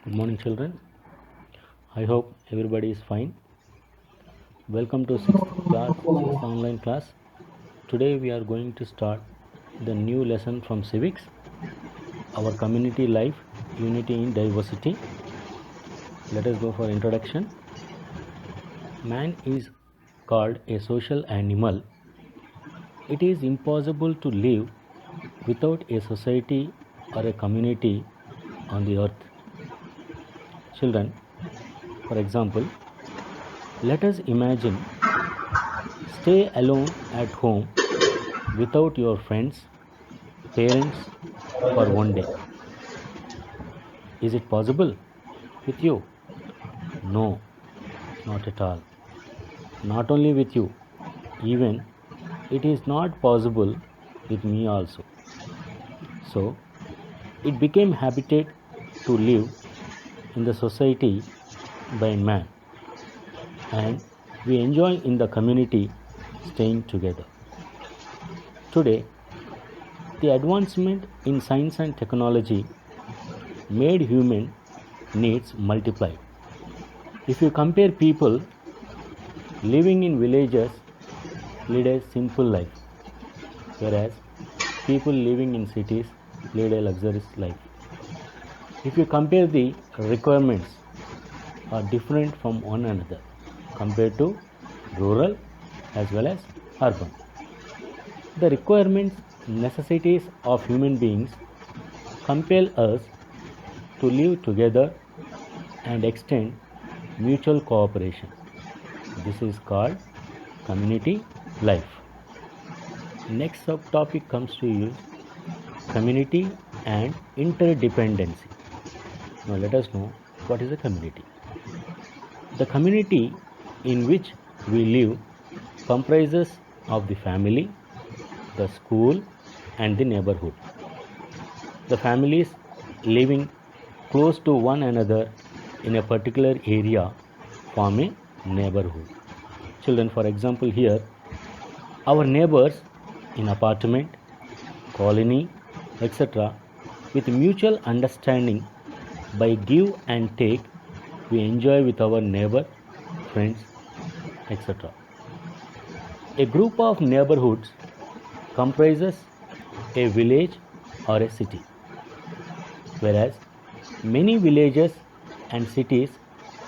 Good morning, children. I hope everybody is fine. Welcome to sixth online class. Today we are going to start the new lesson from civics, our community life, unity in diversity. Let us go for introduction. Man is called a social animal. It is impossible to live without a society or a community on the earth. Children, for example, let us imagine stay alone at home without your friends, parents for one day. Is it possible with you? No, not at all. Not only with you, even it is not possible with me also. So, it became habitat to live in the society by man, and we enjoy in the community staying together. Today, the advancement in science and technology made human needs multiplied. If you compare people living in villages lead a simple life, whereas people living in cities lead a luxurious life. If you compare the requirements are different from one another compared to rural as well as urban. The requirements, necessities of human beings compel us to live together and extend mutual cooperation. This is called community life. Next subtopic comes to you community and interdependency. Now let us know what is a community. The community in which we live comprises of the family, the school and the neighborhood. The families living close to one another in a particular area form a neighborhood. Children, for example, here our neighbors in apartment, colony, etc. with mutual understanding by give and take we enjoy with our neighbor, friends, etc. A group of neighborhoods comprises a village or a city, whereas many villages and cities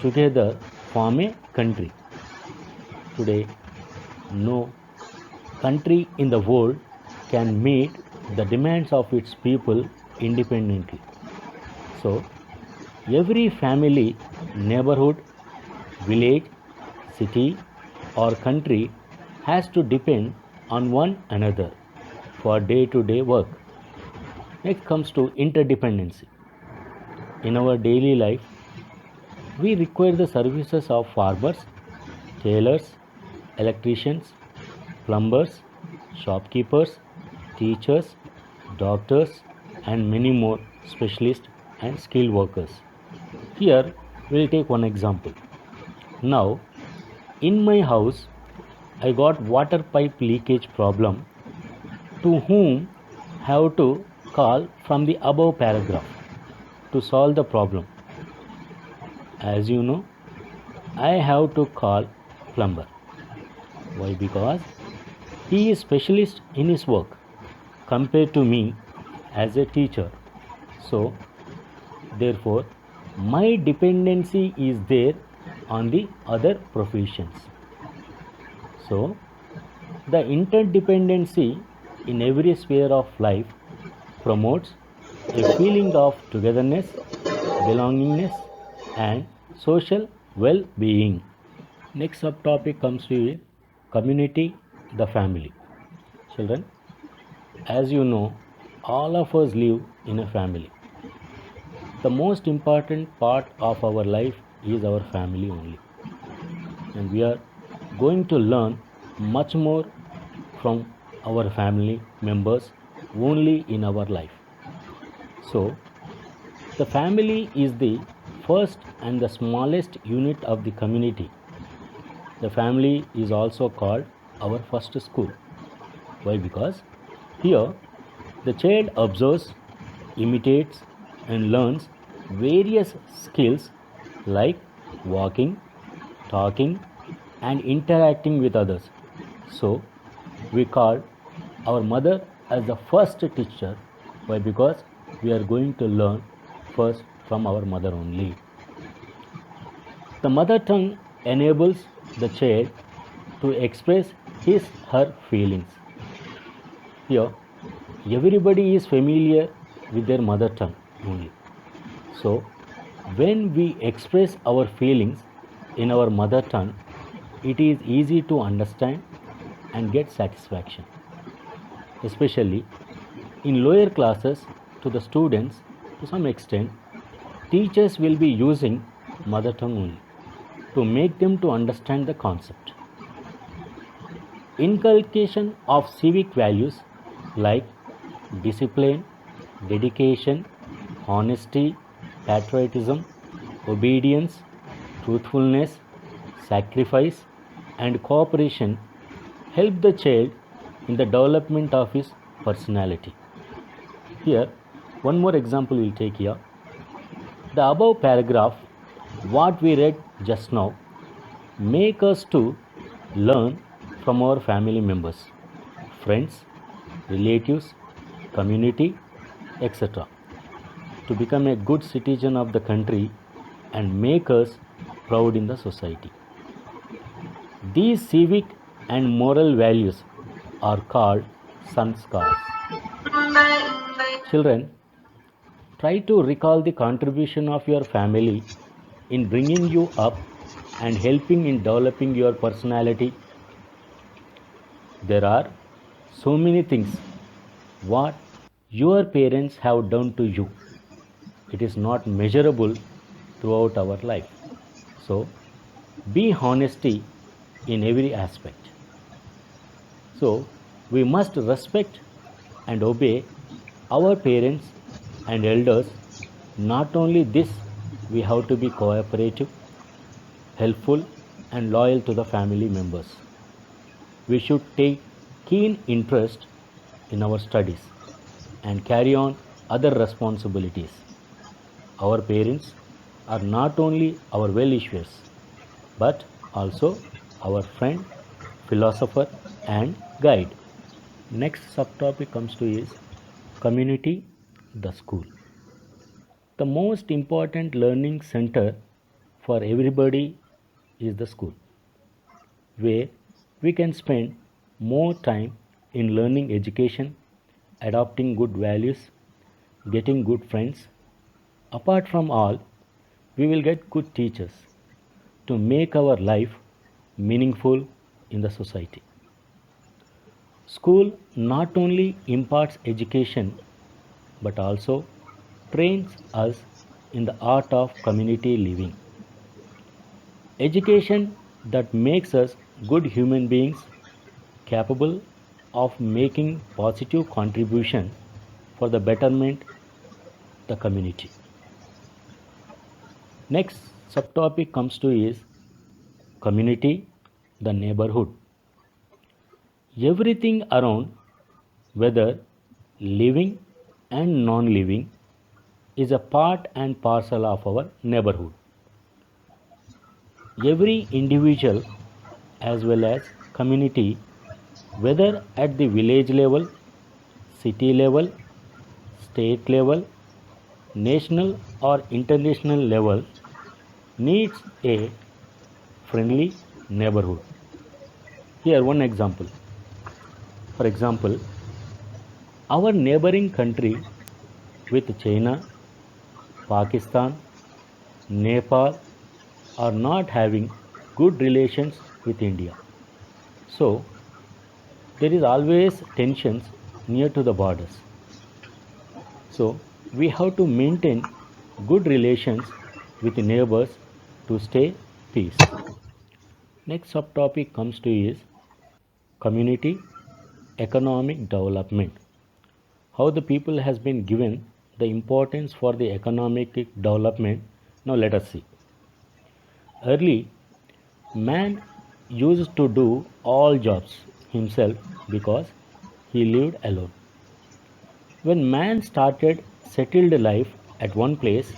together form a country. Today, no country in the world can meet the demands of its people independently. So, every family, neighborhood, village, city or country has to depend on one another for day-to-day work. Next comes to interdependency. In our daily life, we require the services of farmers, tailors, electricians, plumbers, shopkeepers, teachers, doctors, and many more specialists and skilled workers. Here, we'll take one example. Now, in my house, I got water pipe leakage problem. To whom have to call from the above paragraph to solve the problem? As you know, I have to call plumber. Why? Because he is specialist in his work compared to me as a teacher. So, therefore, my dependency is there on the other professions. So, the interdependency in every sphere of life promotes a feeling of togetherness, belongingness, and social well-being. Next subtopic comes to community, the family. Children, as you know, all of us live in a family. The most important part of our life is our family only. And we are going to learn much more from our family members only in our life. So, the family is the first and the smallest unit of the community. The family is also called our first school. Why? Because here the child observes, imitates, and learns various skills like walking, talking, and interacting with others. So, we call our mother as the first teacher. Why? Because we are going to learn first from our mother only. The mother tongue enables the child to express her feelings. Here, everybody is familiar with their mother tongue only. So, when we express our feelings in our mother tongue, it is easy to understand and get satisfaction. Especially in lower classes, to the students, to some extent, teachers will be using mother tongue only to make them to understand the concept. Inculcation of civic values like discipline, dedication, honesty, patriotism, obedience, truthfulness, sacrifice, and cooperation help the child in the development of his personality. Here, one more example we'll take here. The above paragraph, what we read just now, make us to learn from our family members, friends, relatives, community, etc. to become a good citizen of the country and make us proud in the society. These civic and moral values are called sanskars. Children, try to recall the contribution of your family in bringing you up and helping in developing your personality. There are so many things what your parents have done to you. It is not measurable throughout our life. So, be honesty in every aspect. So, we must respect and obey our parents and elders. Not only this, we have to be cooperative, helpful, and loyal to the family members. We should take keen interest in our studies and carry on other responsibilities. Our parents are not only our well-wishers but also our friend, philosopher, and guide. Next subtopic comes to is community, the school. The most important learning center for everybody is the school, where we can spend more time in learning education, adopting good values, getting good friends. Apart from all, we will get good teachers to make our life meaningful in the society. School not only imparts education but also trains us in the art of community living. Education that makes us good human beings capable of making positive contribution for the betterment of the community. Next subtopic comes to is community, the neighborhood. Everything around, whether living and non-living, is a part and parcel of our neighborhood. Every individual as well as community, whether at the village level, city level, state level, national or international level, needs a friendly neighborhood. Here one example. For example, our neighboring country with China, Pakistan, Nepal are not having good relations with India. So, there is always tensions near to the borders. So, we have to maintain good relations with neighbors to stay peace. Next subtopic comes to is community economic development. How the people has been given the importance for the economic development. Now let us see. Early, man used to do all jobs himself because he lived alone. When man started settled life at one place,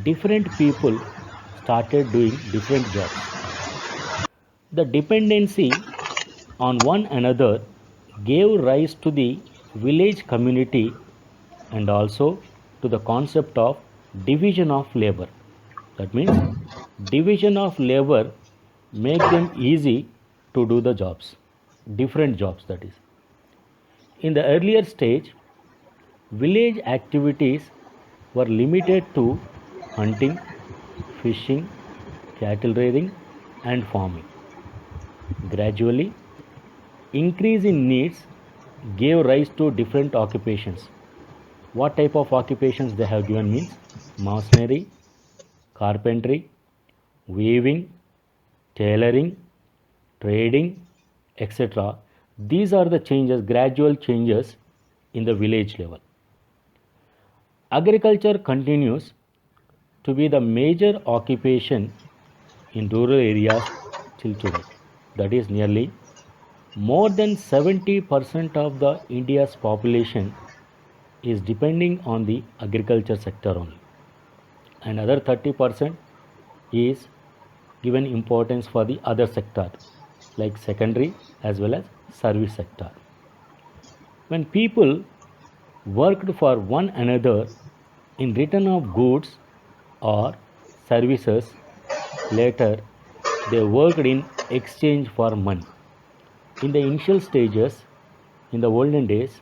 different people started doing different jobs. The dependency on one another gave rise to the village community and also to the concept of division of labor. That means division of labor make them easy to do the jobs, different jobs that is. In the earlier stage, village activities were limited to hunting, fishing, cattle rearing and farming. Gradually, increase in needs gave rise to different occupations. What type of occupations they have given means masonry, carpentry, weaving, tailoring, trading, etc. These are the changes, gradual changes in the village level. Agriculture continues to be the major occupation in rural areas till today. That is nearly more than 70% of the India's population is depending on the agriculture sector only. Another 30% is given importance for the other sector like secondary as well as service sector. When people worked for one another in return of goods or services, later they worked in exchange for money. In the initial stages, in the olden days,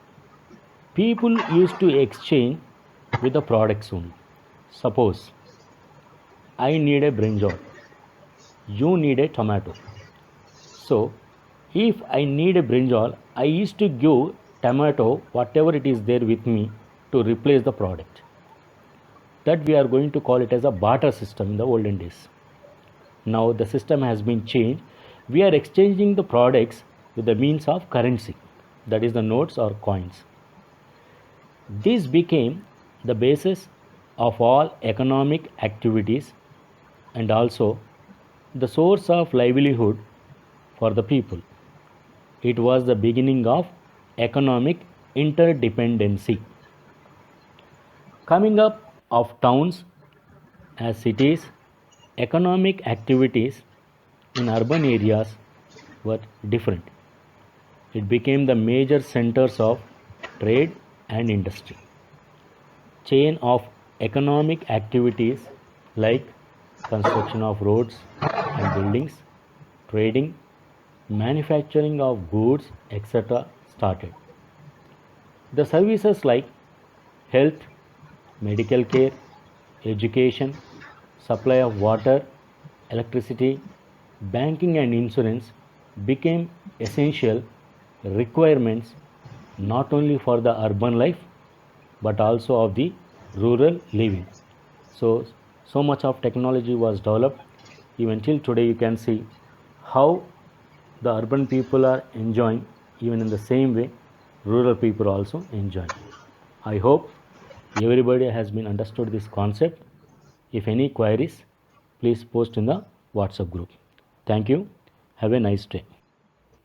people used to exchange with the products only. Suppose I need a brinjal, you need a tomato. So, if I need a brinjal, I used to give tomato, whatever it is there with me, to replace the product. That we are going to call it as a barter system in the olden days. Now the system has been changed. We are exchanging the products with the means of currency, that is the notes or coins. This became the basis of all economic activities and also the source of livelihood for the people. It was the beginning of economic interdependency. Coming up of towns as cities, economic activities in urban areas were different. It became the major centers of trade and industry. Chain of economic activities like construction of roads and buildings, trading, manufacturing of goods, etc. started. The services like health, medical care, education, supply of water, electricity, banking and insurance became essential requirements not only for the urban life but also of the rural living. So much of technology was developed. Even till today you can see how the urban people are enjoying, even in the same way rural people also enjoy. I hope everybody has been understood this concept. If any queries, please post in the WhatsApp group. Thank you. Have a nice day.